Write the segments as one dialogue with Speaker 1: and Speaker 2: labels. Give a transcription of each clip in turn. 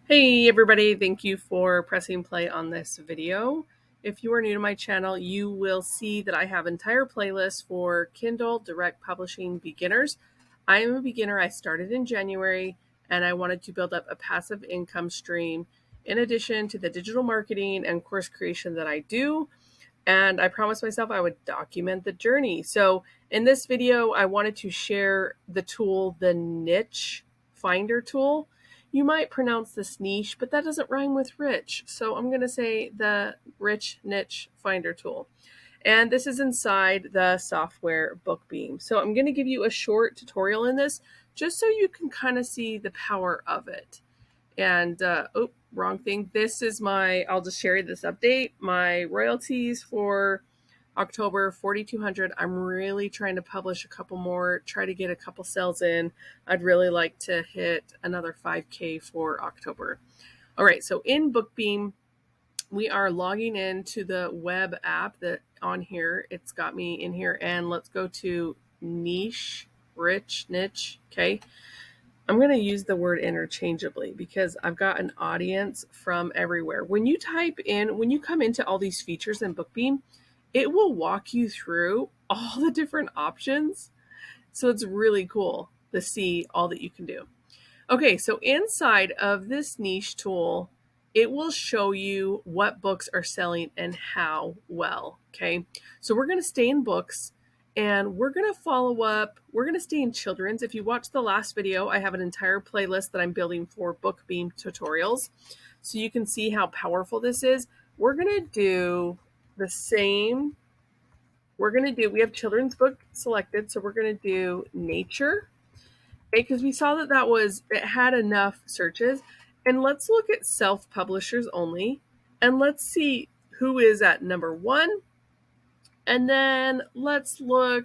Speaker 1: Hey everybody, thank you for pressing play on this video. If you are new to my channel, you will see that I have an entire playlist for Kindle direct publishing beginners. I am a beginner. I started in January and I wanted to build up a passive income stream in addition to the digital marketing and course creation that I do. And I promised myself I would document the journey. So in this video, I wanted to share the tool, the niche finder tool. You might pronounce this niche, but that doesn't rhyme with rich. So I'm going to say the rich niche finder tool. And this is inside the software Bookbeam. So I'm going to give you a short tutorial in this just so you can kind of see the power of it. And oh, wrong thing. This is I'll just share this update. My royalties for October 4,200. I'm really trying to publish a couple more, try to get a couple sales in. I'd really like to hit another 5K for October. All right, so in Bookbeam, we are logging into the web app that on here. It's got me in here, and let's go to niche, rich, niche. Okay. I'm going to use the word interchangeably because I've got an audience from everywhere. When you come into all these features in Bookbeam, it will walk you through all the different options. So it's really cool to see all that you can do. Okay, so inside of this niche tool, it will show you what books are selling and how well. Okay, so we're going to stay in books and we're going to follow up. We're going to stay in children's. If you watched the last video, I have an entire playlist that I'm building for Bookbeam tutorials. So you can see how powerful this is. We're going to do the same. We have children's book selected. So we're going to do nature. Okay, because we saw that it had enough searches. And let's look at self-publishers only. And let's see who is at number one. And then let's go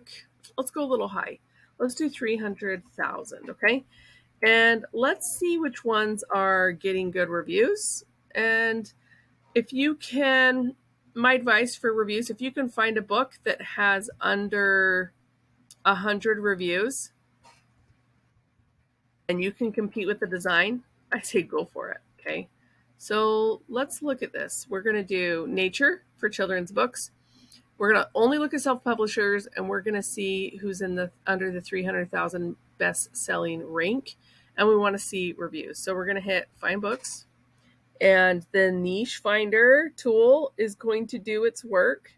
Speaker 1: a little high. Let's do 300,000, okay? And let's see which ones are getting good reviews. And if you can, my advice for reviews, if you can find a book that has under 100 reviews and you can compete with the design, I say go for it, okay? So let's look at this. We're going to do nature for children's books. We're going to only look at self-publishers, and we're going to see who's in under the 300,000 best-selling rank, and we want to see reviews. So we're going to hit find books, and the niche finder tool is going to do its work,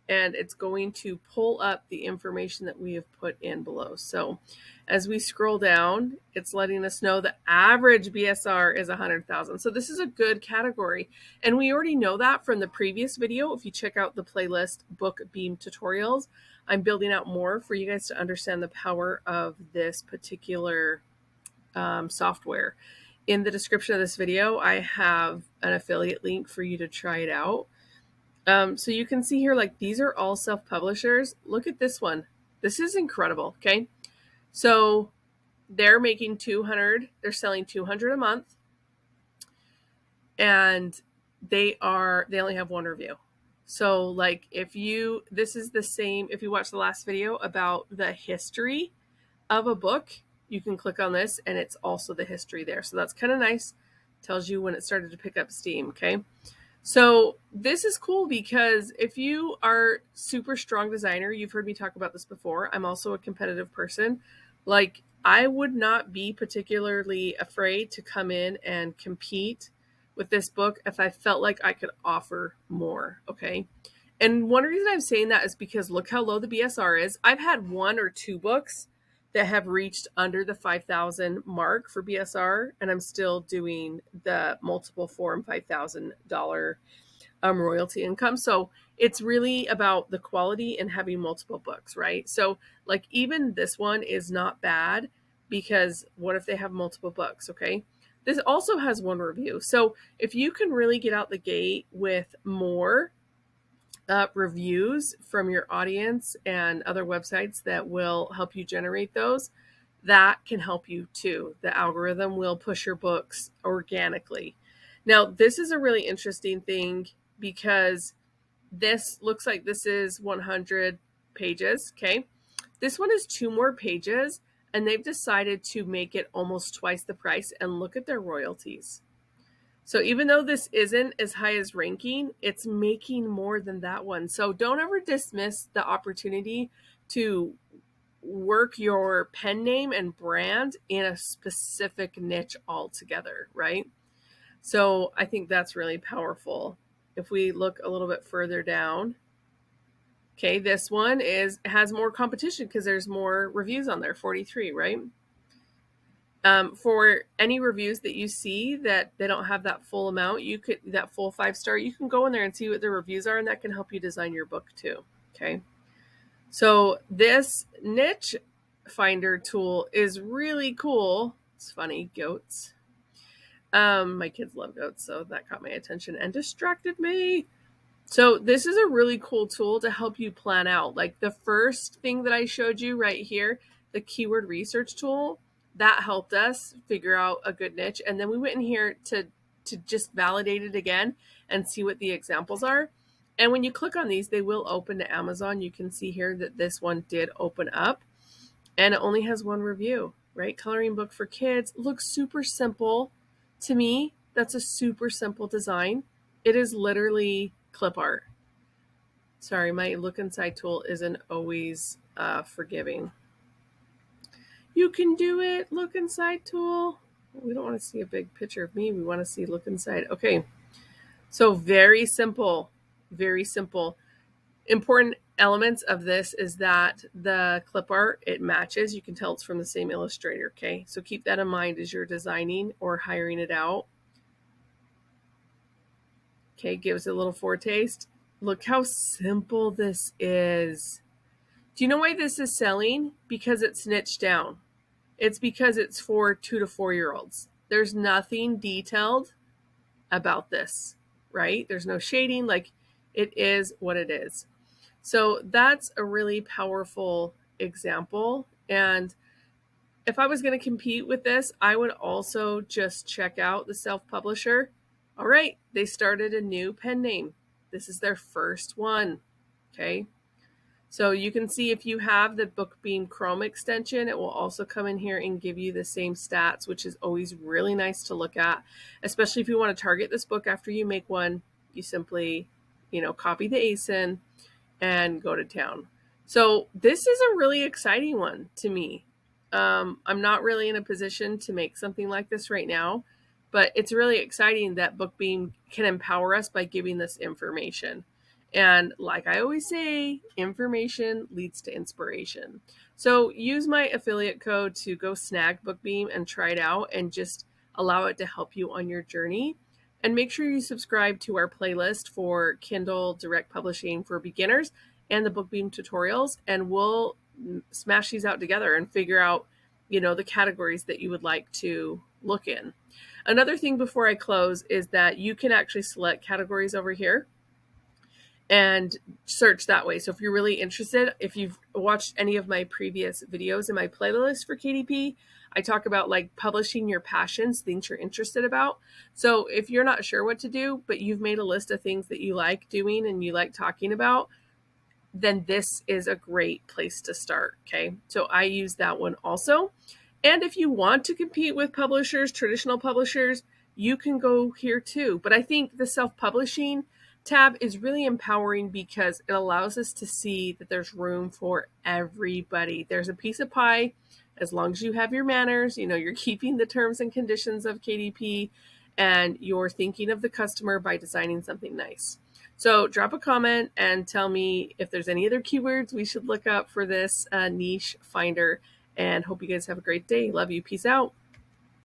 Speaker 1: and it's going to pull up the information that we have put in below. So as we scroll down, it's letting us know the average BSR is 100,000. So this is a good category. And we already know that from the previous video. If you check out the playlist Bookbeam tutorials, I'm building out more for you guys to understand the power of this particular software. In the description of this video, I have an affiliate link for you to try it out. So you can see here, like, these are all self-publishers. Look at this one. This is incredible, okay? So they're making 200, they're selling 200 a month, and they only have one review. So like this is the same, if you watch the last video about the history of a book, you can click on this and it's also the history there. So that's kind of nice. Tells you when it started to pick up steam, okay? So this is cool because if you are super strong designer, you've heard me talk about this before. I'm also a competitive person. Like, I would not be particularly afraid to come in and compete with this book if I felt like I could offer more. Okay. And one reason I'm saying that is because look how low the BSR is. I've had one or two books that have reached under the 5,000 mark for BSR, and I'm still doing the multiple form $5,000 royalty income. So it's really about the quality and having multiple books, right? So like even this one is not bad because what if they have multiple books, okay? This also has one review. So if you can really get out the gate with more reviews from your audience and other websites that will help you generate those, that can help you too. The algorithm will push your books organically. Now, this is a really interesting thing because this looks like this is 100 pages, okay? This one is 2 more pages, and they've decided to make it almost twice the price, and look at their royalties. So even though this isn't as high as ranking, it's making more than that one. So don't ever dismiss the opportunity to work your pen name and brand in a specific niche altogether, right? So I think that's really powerful. If we look a little bit further down, okay, this one has more competition because there's more reviews on there, 43, right? For any reviews that you see that they don't have that full amount, that full 5-star, you can go in there and see what the reviews are, and that can help you design your book too. Okay. So this niche finder tool is really cool. It's funny, goats. My kids love goats, so that caught my attention and distracted me. So this is a really cool tool to help you plan out. Like the first thing that I showed you right here, the keyword research tool, that helped us figure out a good niche. And then we went in here to just validate it again and see what the examples are. And when you click on these, they will open to Amazon. You can see here that this one did open up, and it only has one review, right? Coloring book for kids. Looks super simple to me. That's a super simple design. It is literally clip art. Sorry, my look inside tool isn't always forgiving. You can do it, look inside tool. We don't want to see a big picture of me. We want to see look inside. Okay, so very simple, very simple. Important elements of this is that the clip art, it matches. You can tell it's from the same illustrator, okay? So keep that in mind as you're designing or hiring it out. Okay, gives it a little foretaste. Look how simple this is. Do you know why this is selling? Because it's niched down. It's because it's for 2 to 4 year olds. There's nothing detailed about this, right? There's no shading. Like, it is what it is. So that's a really powerful example. And if I was going to compete with this, I would also just check out the self-publisher. All right, they started a new pen name. This is their first one, okay? So you can see if you have the Bookbeam Chrome extension, it will also come in here and give you the same stats, which is always really nice to look at, especially if you want to target this book after you make one. You simply, copy the ASIN and go to town. So this is a really exciting one to me. I'm not really in a position to make something like this right now, but it's really exciting that Bookbeam can empower us by giving this information. And like I always say, information leads to inspiration. So use my affiliate code to go snag Bookbeam and try it out and just allow it to help you on your journey. And make sure you subscribe to our playlist for Kindle direct publishing for beginners and the Bookbeam tutorials, and we'll smash these out together and figure out, the categories that you would like to look in. Another thing before I close is that you can actually select categories over here and search that way. So if you're really interested, if you've watched any of my previous videos in my playlist for KDP, I talk about like publishing your passions, things you're interested about. So if you're not sure what to do, but you've made a list of things that you like doing and you like talking about, then this is a great place to start. Okay. So I use that one also. And if you want to compete with publishers, traditional publishers, you can go here too. But I think the self-publishing tab is really empowering because it allows us to see that there's room for everybody. There's a piece of pie as long as you have your manners, you're keeping the terms and conditions of KDP and you're thinking of the customer by designing something nice. So drop a comment and tell me if there's any other keywords we should look up for this niche finder, and hope you guys have a great day. Love you. Peace out.